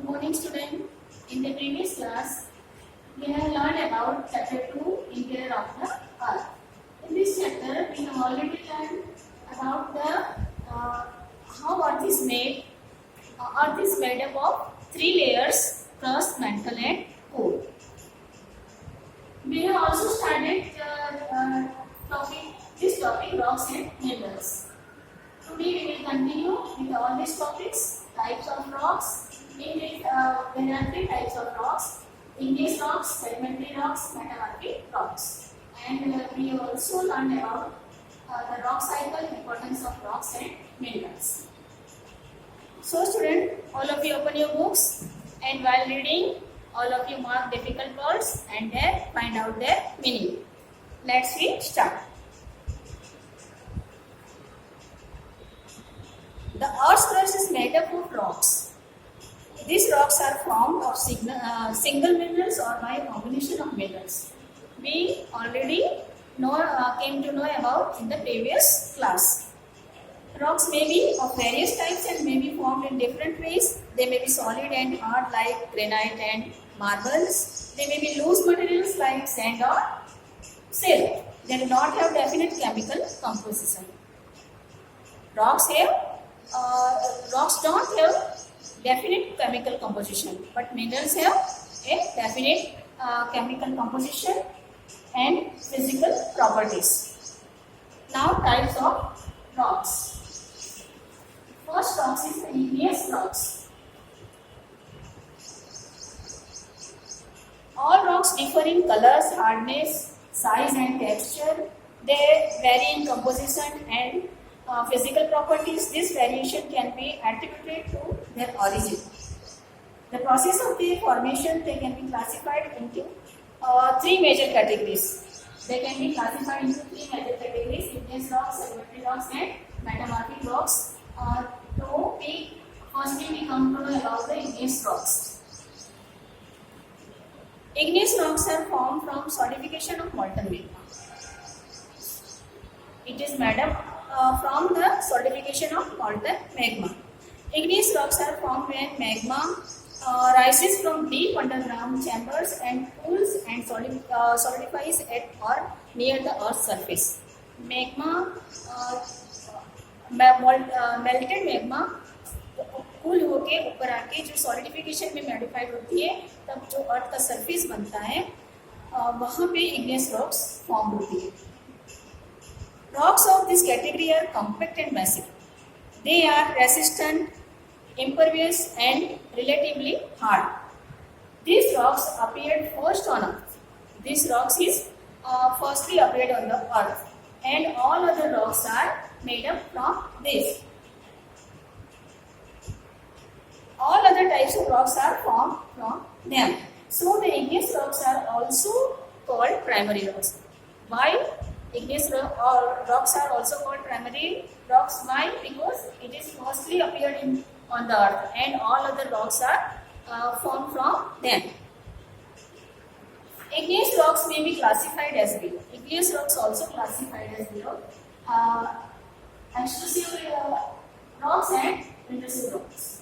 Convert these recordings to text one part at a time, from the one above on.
Good morning, student. In the previous class, we have learned about chapter 2, Interior of the Earth. In this chapter, we have already learned about the how Earth is made. Earth is made up of three layers: crust, mantle, and core. We have also studied this topic, rocks and minerals. Today we will continue with all these topics, types of rocks. There are three types of rocks: igneous rocks, sedimentary rocks, metamorphic rocks. And we also learned about the rock cycle, importance of rocks and minerals. So student, all of you open your books, and while reading, all of you mark difficult words and then find out their meaning. Let's start. The Earth's crust is made up of rocks. These rocks are formed of single minerals or by a combination of minerals. We already came to know about in the previous class. Rocks may be of various types and may be formed in different ways. They may be solid and hard like granite and marbles. They may be loose materials like sand or silt. They do not have definite chemical composition. Rocks don't have definite chemical composition, but minerals have a definite chemical composition and physical properties. Now, types of rocks. First rocks is the igneous rocks. All rocks differ in colors, hardness, size and texture. They vary in composition and physical properties. This variation can be attributed to their origin. The process of their formation, they can be classified into three major categories. They can be classified into three major categories: igneous rocks, sedimentary rocks, and metamorphic rocks. Firstly we come to know about the igneous rocks. Igneous rocks are formed from solidification of molten magma. It is made up from the solidification of molten magma. Igneous rocks are formed when magma rises from deep underground chambers and cools and solidifies at or near the Earth's surface. Melted magma cool होके ऊपर आके जो solidification में modified होती है, तब जो अर्थ का सरफेस बनता है वहाँ पे igneous rocks फॉर्म होती है. Rocks of this category are compact and massive. They are resistant, impervious, and relatively hard. These rocks appeared first on Earth. These rocks is firstly appeared on the Earth, and all other rocks are made up from this. All other types of rocks are formed from them. So the igneous rocks are also called primary rocks. Why? Igneous rocks are also called primary rocks. Why? Because it is firstly appeared on the earth and all other rocks are formed from them. Igneous rocks may be classified as below. Igneous rocks also classified as below: extrusive rocks and intrusive rocks.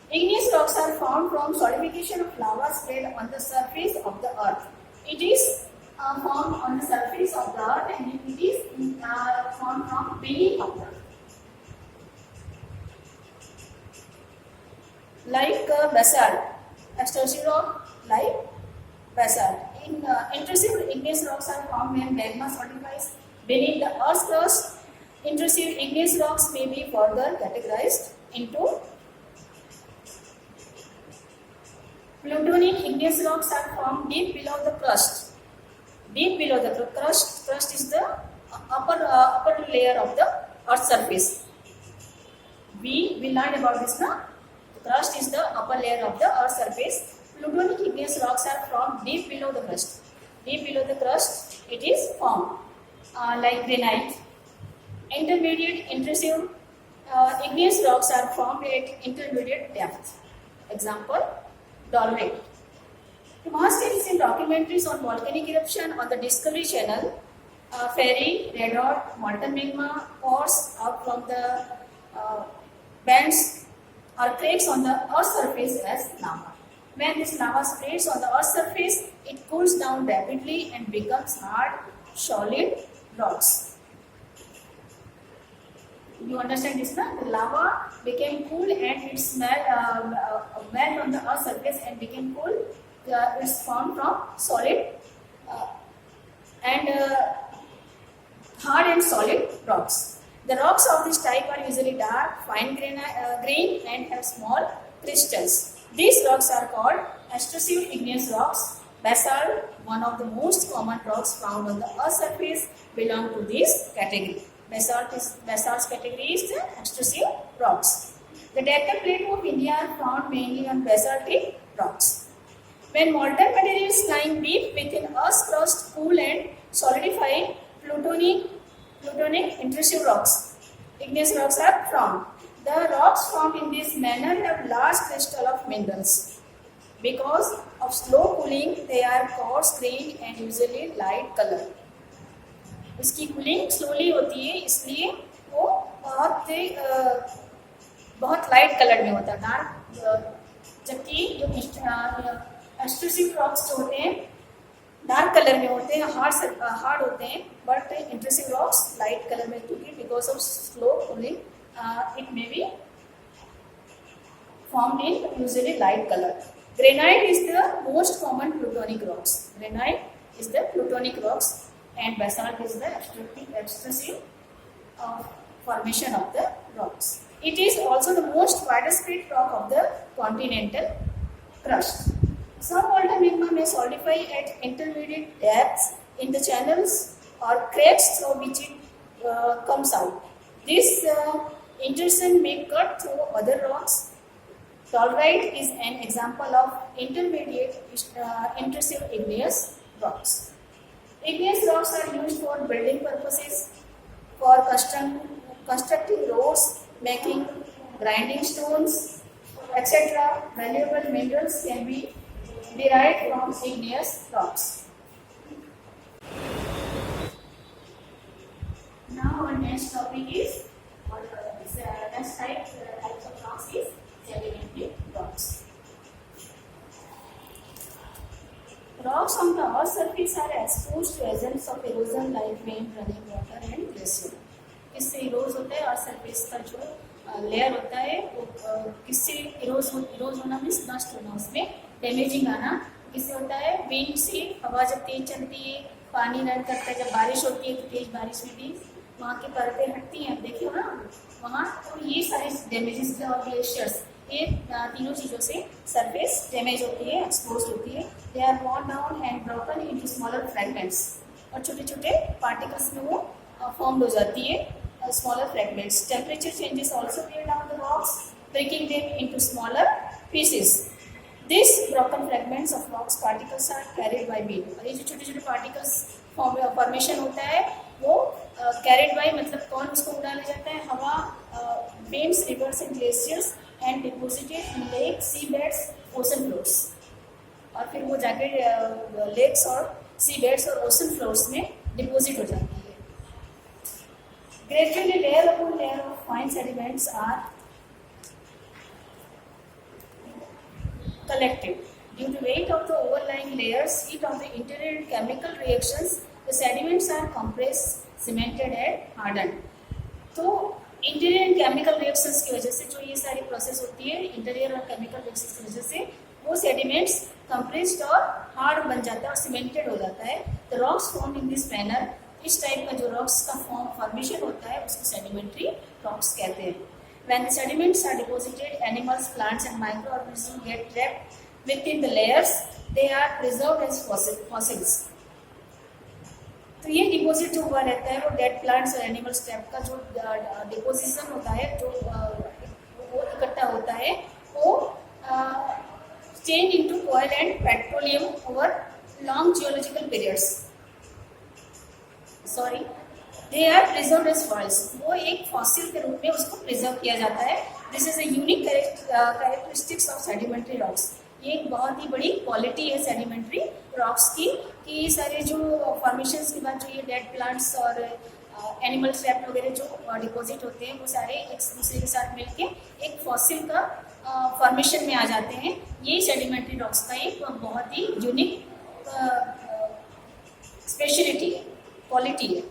Igneous rocks are formed from solidification of lava spread on the surface of the earth. It is formed on the surface of the earth and it is formed from beneath of the earth. Like basalt, extrusive rock like basalt. Intrusive igneous rocks are formed when magma solidifies beneath the earth's crust. Intrusive igneous rocks may be further categorized into plutonic igneous rocks are formed deep below the crust. Deep below the crust is the upper layer of the Earth's surface. We learned about this now. The crust is the upper layer of the Earth's surface. Plutonic igneous rocks are formed deep below the crust. Deep below the crust, it is formed like granite. Intermediate intrusive igneous rocks are formed at intermediate depth. Example: Dolomite. You must have seen documentaries on volcanic eruption on the Discovery Channel. Fairy, red hot, molten magma pours out from the vents or cracks on the earth's surface as lava. When this lava spreads on the earth's surface, it cools down rapidly and becomes hard, solid rocks. You understand this, na? The lava became cool and it melt on the earth's surface and became cool. It's formed from solid and hard and solid rocks. The rocks of this type are usually dark, fine grain and have small crystals. These rocks are called extrusive igneous rocks. Basalt, one of the most common rocks found on the Earth's surface, belong to this category. Basalt's category is the extrusive rocks. The Deccan Plateau of India are found mainly on basaltic rocks. When molten materials lying deep within Earth's crust cool and solidify, plutonic intrusive rocks, igneous rocks are formed. The rocks formed in this manner have large crystal of minerals. Because of slow cooling, they are coarse grained and usually light color. इसकी cooling slowly होती है, इसलिए वो बहुत light colour में होता है, dark, जबकि जो एक्सट्रूसिव रॉक्स जो होते हैं डार्क कलर में होते हैं, हार्ड होते हैं, but intrusive rocks light colour में होती है because of slow cooling. It may be formed in usually light color. Granite is the most common plutonic rocks. Granite is the plutonic rocks and basalt is the extrusive formation of the rocks. It is also the most widespread rock of the continental crust. Some molten magma may solidify at intermediate depths in the channels or cracks through which it comes out. This intrusion may cut through other rocks. Telluride is an example of intermediate intrusive igneous rocks. Igneous rocks are used for building purposes, for constructing roads, making grinding stones, etc. Valuable minerals can be derived from igneous rocks. Now our next topic is next types of rocks is sedimentary rocks. Rocks on the earth's surface are exposed to agents of erosion like rain, running water and glacier. इससे Eros होता है, earth surface का जो layer होता है वो किससे Eros होना मीन्स नष्ट होना, उसमें डैमेजिंग आना किससे होता है, विंड से. हवा जब तेज चलती है, पानी रन करता है, जब बारिश होती है तो तेज बारिश में भी वहाँ की परतें हटती हैं, देखिए ना वहाँ, तो ये सारे डैमेजेस और ग्लेशियर्स, ये तीनों चीज़ों से सरफेस डैमेज होती है, एक्सपोज होती है. They are worn down and broken into smaller fragments, और छोटे छोटे पार्टिकल्स में वो फॉर्म हो जाती है, smaller fragments. Temperature changes also wear down the rocks, breaking them into smaller pieces. These broken fragments of rocks particles are carried by wind. और ये जो छोटे छोटे पार्टिकल्स फॉर्मेशन होता है वो कैरिड बाय मतलब कौन उसको उड़ा ले जाता है, हवा, winds, rivers and glaciers and deposited in lakes, sea beds, ocean floors. और फिर वो जाके लेक्स और सी बेड्स और ओशन फ्लोर्स में डिपोजिट हो जाती है. Gradually layer upon layer of fine sediments are collected. Due to weight of the overlying layers, heat of the interior and chemical reactions, the sediments are compressed, cemented and hardened. तो interior and chemical reactions की वजह से जो ये सारी process होती है, interior और केमिकल रिएक्शंस की वजह से वो सेडिमेंट्स कंप्रेस्ड और हार्ड बन जाता है और सीमेंटेड हो जाता है. The rocks form in this manner, इस टाइप का जो रॉक्स का फॉर्मेशन होता है उसको सेडिमेंट्री रॉक्स कहते हैं. When the sediments are deposited, animals, plants and microorganisms get trapped within the layers. They are preserved as fossils. तो ये डिपोजिट जो हुआ रहता है वो डेड प्लांट्स और एनिमल्स टाइप का जो डिपोजिशन होता है, जो वो इकट्ठा होता है, वो change into oil and petroleum over long geological periods. Sorry, they are preserved as fossils. वो एक फॉसिल के रूप में उसको प्रिजर्व किया जाता है. This is a unique characteristics of sedimentary rocks. ये एक बहुत ही बड़ी क्वालिटी है सेडिमेंट्री रॉक्स की कि सारे जो फॉर्मेशंस के बाद जो ये डेड प्लांट्स और एनिमल ट्रैप वगैरह जो डिपॉजिट होते हैं वो सारे एक दूसरे के साथ मिलके एक फॉसिल का फॉर्मेशन में आ जाते हैं। ये सेडिमेंट्री रॉक्स का एक बहुत ही यूनिक स्पेशलिटी है, क्वालिटी है।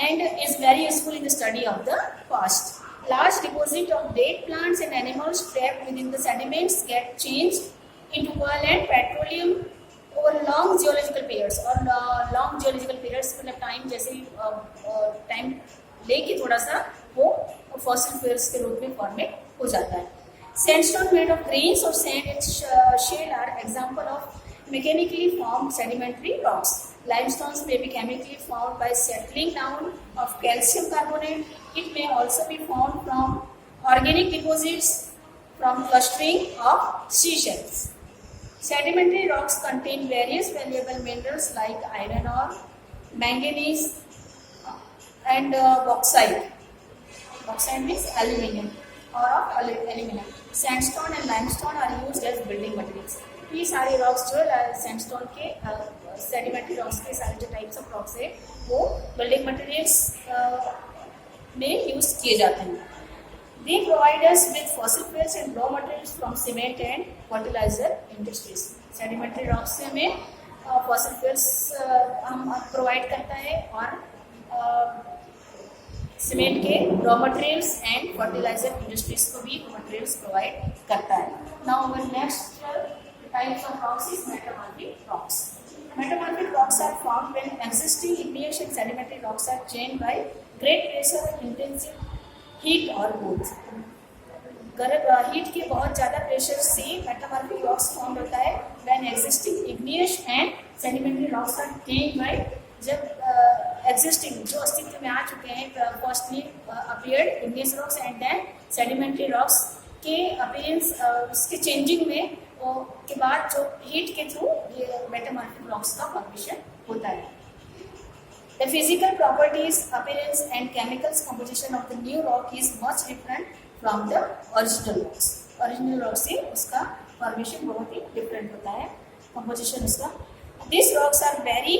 And is very useful in the study of the past. Large deposit of dead plants and animals trapped within the sediments get changed into oil and petroleum over long geological periods. और long geological periods मतलब time जैसे time लेके थोड़ा सा वो fossil fuels के रूप में फॉर्मेट हो जाता है। Sandstone made of grains of sand and shale are example of mechanically formed sedimentary rocks. Limestones may be chemically formed by settling down of calcium carbonate. It may also be formed from organic deposits from clustering of seashells. Sedimentary rocks contain various valuable minerals like iron ore, manganese, and bauxite. Bauxite means aluminium or of aluminum. Sandstone and limestone are used as building materials. ये सारे rocks जो sandstone के sedimentary rocks के सारे जो types of rocks है वो building materials में यूज किए जाते हैं। They provide us with fossil fuels and raw materials from cement and fertiliser industries. Sedimentary rocks से हमें फॉसिल फ्यूल्स हम प्रोवाइड करता है और सीमेंट के raw materials and fertiliser industries को भी मटेरियल्स प्रोवाइड करता है। Now our next types of rocks is metamorphic rocks. Metamorphic rocks are formed when existing igneous and sedimentary rocks are chained by great pressure, intensive heat or both. Heat के बहुत ज़्यादा pressure से metamorphic rocks form होता है when existing igneous and sedimentary rocks are chained by जब existing जो अस्तित्व में आ चुके हैं firstly appeared igneous rocks and then sedimentary rocks के अपीयरेंस उसके चेंजिंग में के बाद जो हीट के थ्रू ये मेटामॉर्फिक रॉक्स का फॉर्मेशन होता है। The physical properties, appearance and chemicals composition of the new rock is much different from the original rocks. Original rock से उसका फॉर्मेशन बहुत ही डिफरेंट होता है, composition उसका। These rocks are very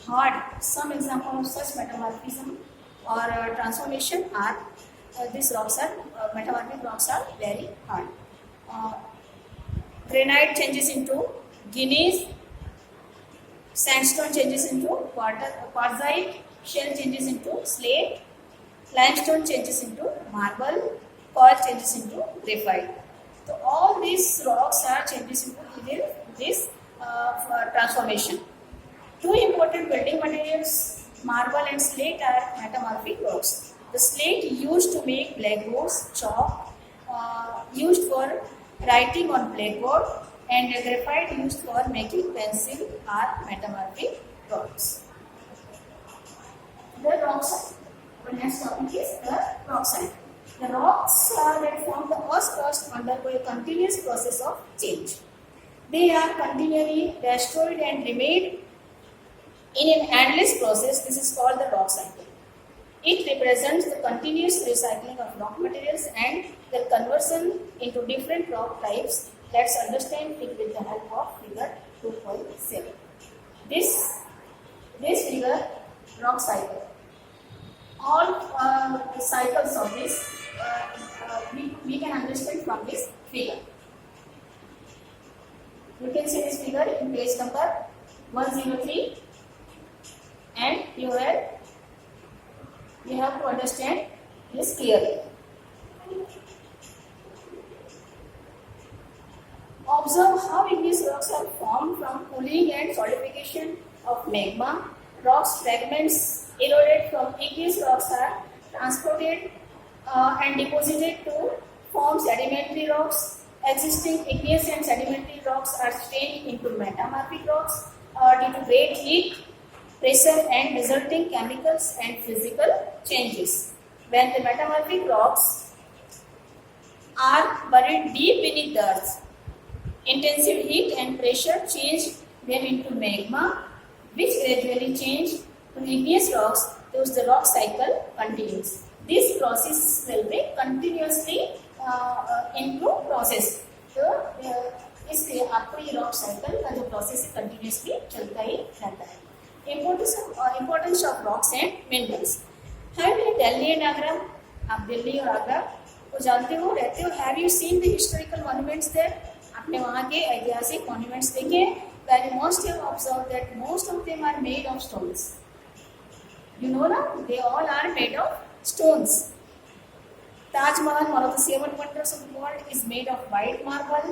hard. Some example of such metamorphism or transformation are these rocks are metamorphic rocks are very hard. Granite changes into gneiss, sandstone changes into quartzite, shale changes into slate, limestone changes into marble, coal changes into graphite. So all these rocks are changes into within this transformation. Two important building materials, marble and slate, are metamorphic rocks. The slate used to make blackboards, chalk used for writing on blackboard, and graphite used for making pencil are metamorphic rocks. The rock site. The next topic is the rock site. The rocks that form the Earth's crust undergo a continuous process of change. They are continually destroyed and remade in an endless process. This is called the rock cycle. It represents the continuous recycling of rock materials and their conversion into different rock types. Let's understand it with the help of figure 2.7. This figure, rock cycle. All cycles of this we can understand from this figure. You can see this figure in page number 103, and you have to understand this clearly. Observe how igneous rocks are formed from cooling and solidification of magma. Rocks fragments eroded from igneous rocks are transported and deposited to form sedimentary rocks. Existing igneous and sedimentary rocks are changed into metamorphic rocks due to great heat, pressure and resulting chemicals and physical changes. When the metamorphic rocks are buried deep beneath the earth, intensive heat and pressure change them into magma, which gradually change to igneous rocks. Thus the rock cycle continues. This process will be continuously into process. तो इसलिए आपको ये rock cycle का जो process है continuously चलता ही रहता है। Importance of rocks and minerals. Have you Delhi and Agra, आप दिल्ली और आगरा को जानते हो, रहते हो। Have you seen the historical monuments there, आपने वहाँ के ऐतिहासिक मॉन्यूमेंट्स देखे। Then you must have observed that most of them are made of stones. You know na, they all are made of stones. Taj Mahal, one of the 7 wonders of the world, is made of white marble.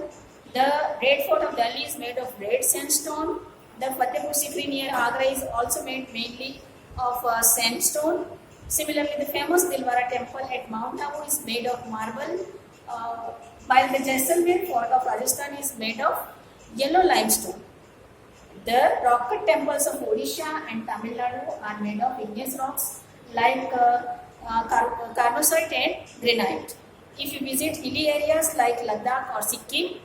The Red Fort of Delhi is made of red sandstone. The Fatehpur Sikri near Agra is also made mainly of sandstone. Similarly, the famous Dilwara temple at Mount Abu is made of marble, while the Jaisalmer fort of Rajasthan is made of yellow limestone. The rock cut temples of Odisha and Tamil Nadu are made of igneous rocks like carnosite and granite. If you visit hilly areas like Ladakh or Sikkim,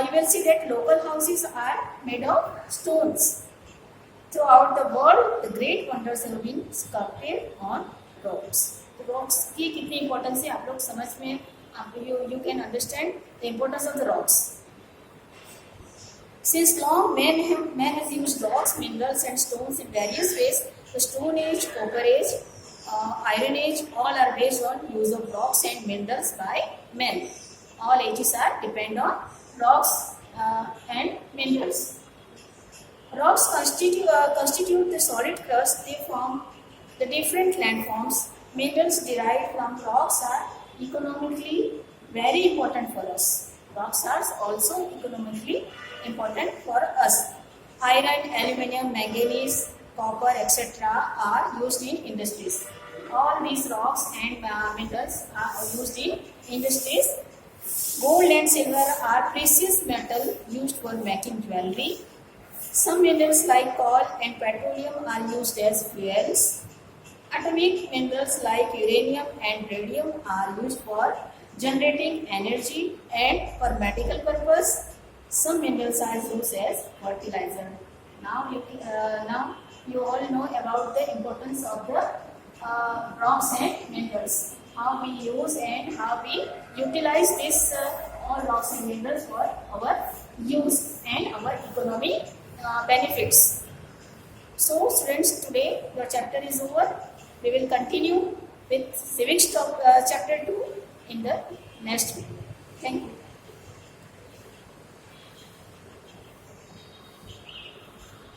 you will see that local houses are made of stones. Throughout the world, the great wonders have been sculpted on rocks. तो rocks की कितनी importance है आप लोग समझ में, you can understand the importance of the rocks. Since long, man has used rocks, minerals and stones in various ways. The Stone Age, Copper Age, Iron Age, all are based on use of rocks and minerals by men. All ages are depend on rocks and minerals. Rocks constitute the solid crust. They form the different landforms. Minerals derived from rocks are economically very important for us. Rocks are also economically important for us. Iron, aluminium, manganese, copper, etc. are used in industries. All these rocks and minerals are used in industries. Gold and silver are precious metal used for making jewelry. Some minerals like coal and petroleum are used as fuels. Atomic minerals like uranium and radium are used for generating energy and for medical purpose. Some minerals are used as fertilizer. Now you all know about the importance of the rocks and minerals. How we use and how we utilize this all rocks and minerals for our use and our economic benefits. So students, today your chapter is over. We will continue with civics chapter 2 in the next video. Thank you.